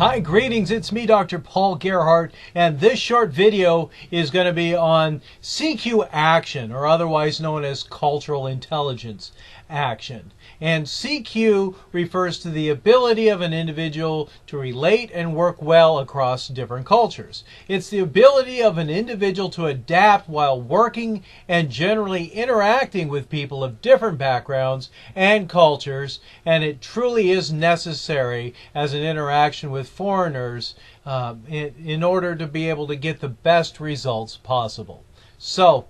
Hi, greetings. It's me, Dr. Paul Gerhardt, and this short video is going to be on CQ action, or otherwise known as cultural intelligence action. And CQ refers to the ability of an individual to relate and work well across different cultures. It's the ability of an individual to adapt while working and generally interacting with people of different backgrounds and cultures, and it truly is necessary as an interaction with foreigners in order to be able to get the best results possible. So,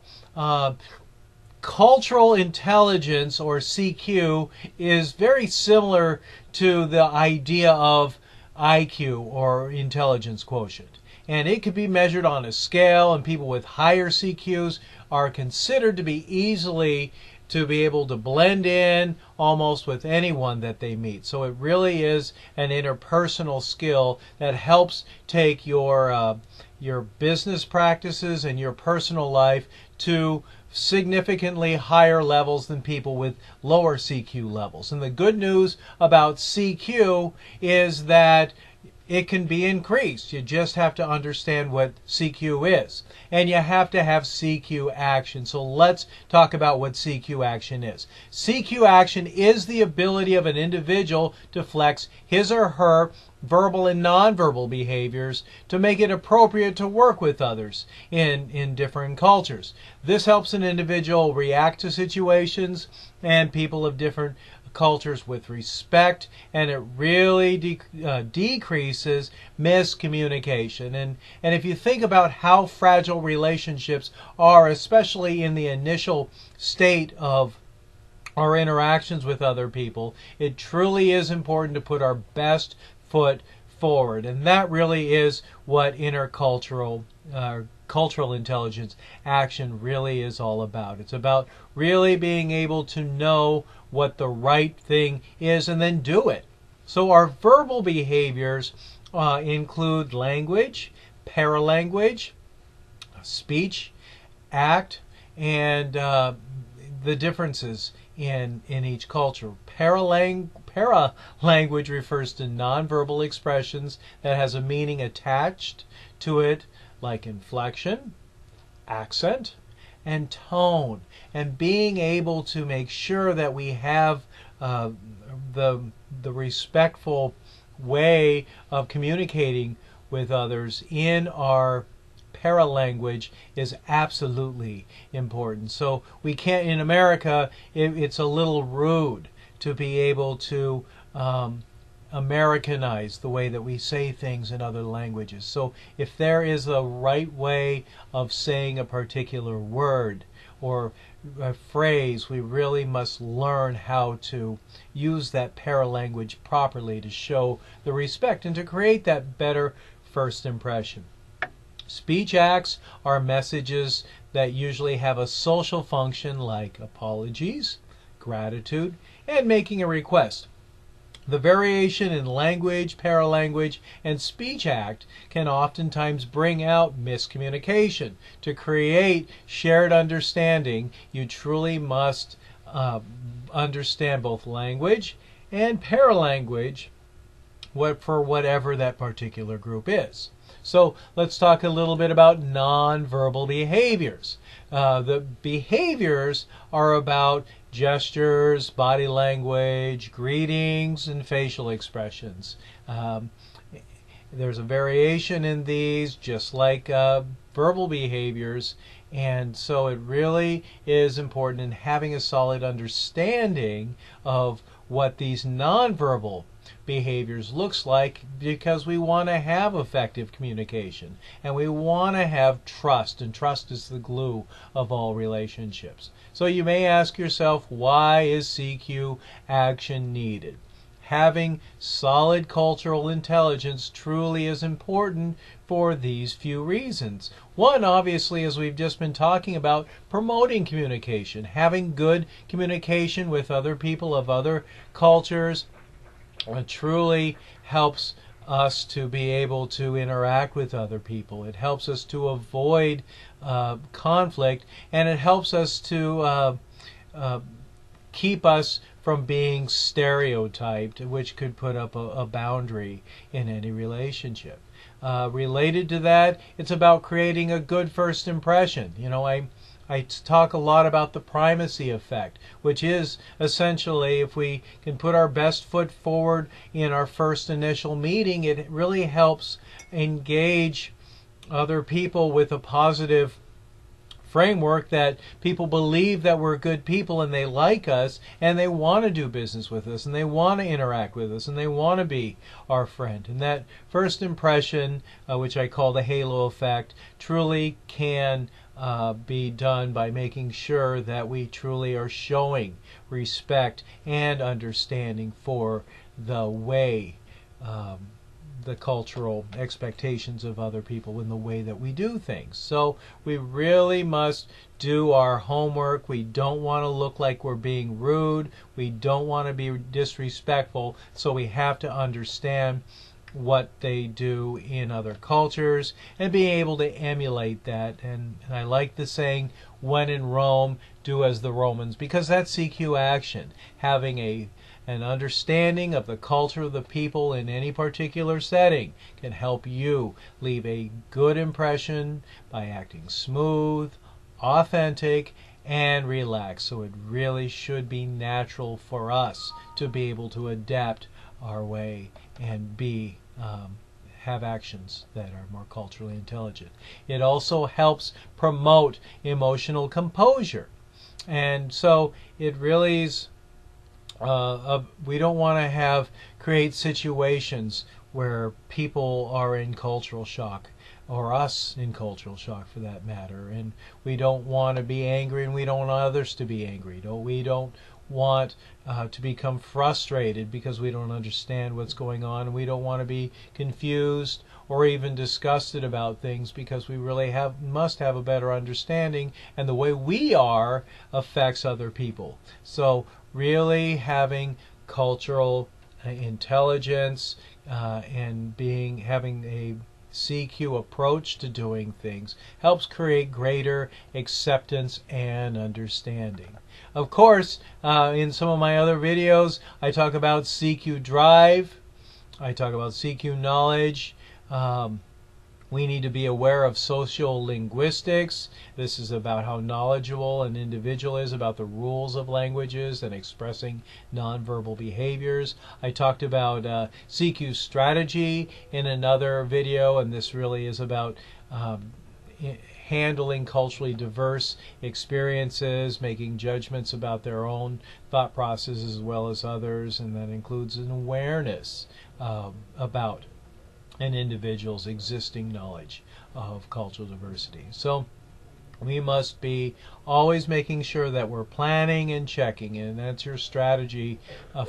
cultural intelligence, or CQ, is very similar to the idea of IQ, or intelligence quotient. And it could be measured on a scale, and people with higher CQs are considered to be able to blend in almost with anyone that they meet. So it really is an interpersonal skill that helps take your business practices and your personal life to significantly higher levels than people with lower CQ levels. And the good news about CQ is that it can be increased. You just have to understand what CQ is. And you have to have CQ action. So let's talk about what CQ action is. CQ action is the ability of an individual to flex his or her verbal and nonverbal behaviors to make it appropriate to work with others in different cultures. This helps an individual react to situations and people of different cultures with respect, and it really decreases miscommunication. And if you think about how fragile relationships are, especially in the initial state of our interactions with other people, it truly is important to put our best foot forward. And that really is what intercultural cultural intelligence action really is all about. It's about really being able to know what the right thing is and then do it. So our verbal behaviors include language, paralanguage, speech, act, and the differences in each culture. Paralanguage refers to nonverbal expressions that has a meaning attached to it, like inflection, accent, and tone, and being able to make sure that we have the respectful way of communicating with others in our paralanguage is absolutely important. So we can't, in America, it's a little rude to be able to Americanize the way that we say things in other languages. So if there is a right way of saying a particular word or a phrase, we really must learn how to use that paralanguage properly to show the respect and to create that better first impression. Speech acts are messages that usually have a social function, like apologies, gratitude, and making a request. The variation in language, paralanguage, and speech act can oftentimes bring out miscommunication. To create shared understanding, you truly must understand both language and paralanguage for whatever that particular group is. So let's talk a little bit about nonverbal behaviors. The behaviors are about gestures, body language, greetings, and facial expressions. There's a variation in these, just like verbal behaviors, and so it really is important in having a solid understanding of what these nonverbal behaviors looks like, because we want to have effective communication and we want to have trust, and trust is the glue of all relationships. So you may ask yourself, why is CQ action needed? Having solid cultural intelligence truly is important for these few reasons. One, obviously, as we've just been talking about, promoting communication. Having good communication with other people of other cultures truly helps us to be able to interact with other people. It helps us to avoid conflict, and it helps us to keep us from being stereotyped, which could put up a boundary in any relationship. Related to that, it's about creating a good first impression. I talk a lot about the primacy effect, which is essentially if we can put our best foot forward in our first initial meeting, it really helps engage other people with a positive framework that people believe that we're good people and they like us and they want to do business with us and they want to interact with us and they want to be our friend. And that first impression, which I call the halo effect, truly can be done by making sure that we truly are showing respect and understanding for the way the cultural expectations of other people in the way that we do things. So we really must do our homework. We don't want to look like we're being rude. We don't want to be disrespectful. So we have to understand what they do in other cultures and being able to emulate that. And I like the saying, when in Rome, do as the Romans, because that's CQ action. Having an understanding of the culture of the people in any particular setting can help you leave a good impression by acting smooth, authentic, and relaxed. So it really should be natural for us to be able to adapt our way and have actions that are more culturally intelligent. It also helps promote emotional composure. And so it really is, we don't want to create situations where people are in cultural shock, or us in cultural shock for that matter. And we don't want to be angry, and we don't want others to be angry. We don't want to become frustrated because we don't understand what's going on, and we don't want to be confused or even disgusted about things because we really must have a better understanding, and the way we are affects other people. So really having cultural intelligence and having a CQ approach to doing things helps create greater acceptance and understanding. Of course, in some of my other videos, I talk about CQ drive, I talk about CQ knowledge. We need to be aware of social linguistics. This is about how knowledgeable an individual is about the rules of languages and expressing nonverbal behaviors. I talked about CQ strategy in another video, and this really is about handling culturally diverse experiences, making judgments about their own thought processes as well as others, and that includes an awareness about an individual's existing knowledge of cultural diversity. So we must be always making sure that we're planning and checking, and that's your strategy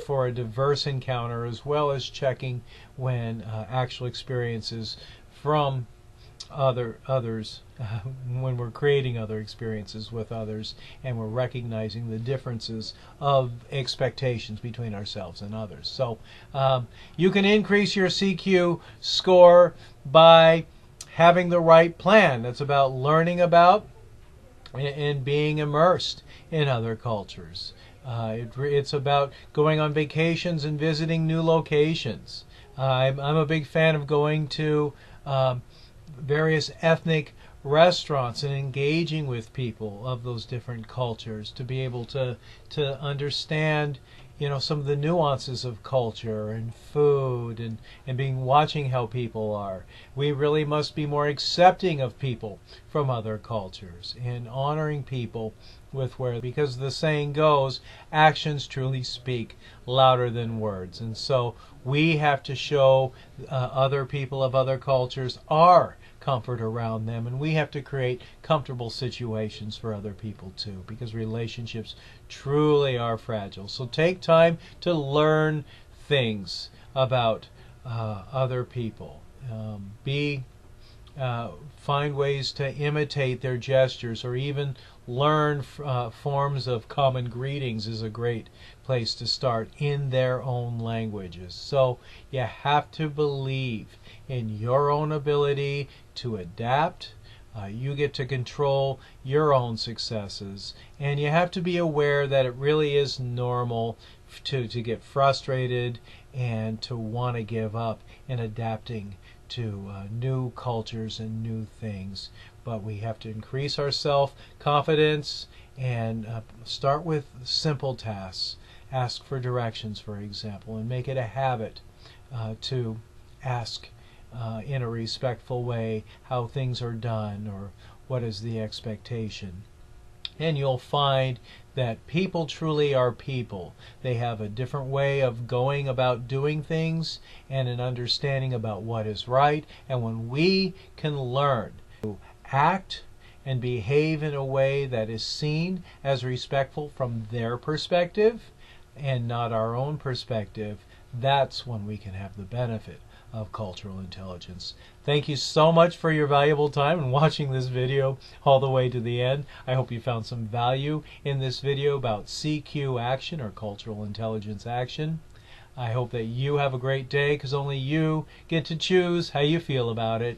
for a diverse encounter, as well as checking when actual experiences from others when we're creating other experiences with others, and we're recognizing the differences of expectations between ourselves and others. So you can increase your CQ score by having the right plan. That's about learning about and being immersed in other cultures. It's about going on vacations and visiting new locations. I'm a big fan of going to various ethnic restaurants and engaging with people of those different cultures to be able to understand some of the nuances of culture and food and watching how people are. We really must be more accepting of people from other cultures and honoring people because the saying goes, actions truly speak louder than words. And so we have to show other people of other cultures our comfort around them, and we have to create comfortable situations for other people too, because relationships truly are fragile. So take time to learn things about other people. Find ways to imitate their gestures, or even learn forms of common greetings is a great place to start in their own languages. So you have to believe in your own ability to adapt, You get to control your own successes, and you have to be aware that it really is normal to get frustrated and to want to give up in adapting to new cultures and new things. But we have to increase our self-confidence and start with simple tasks. Ask for directions, for example, and make it a habit to ask in a respectful way how things are done or what is the expectation. And you'll find that people truly are people. They have a different way of going about doing things and an understanding about what is right. And when we can learn to act and behave in a way that is seen as respectful from their perspective and not our own perspective, that's when we can have the benefit of cultural intelligence. Thank you so much for your valuable time and watching this video all the way to the end. I hope you found some value in this video about CQ action, or cultural intelligence action. I hope that you have a great day, because only you get to choose how you feel about it.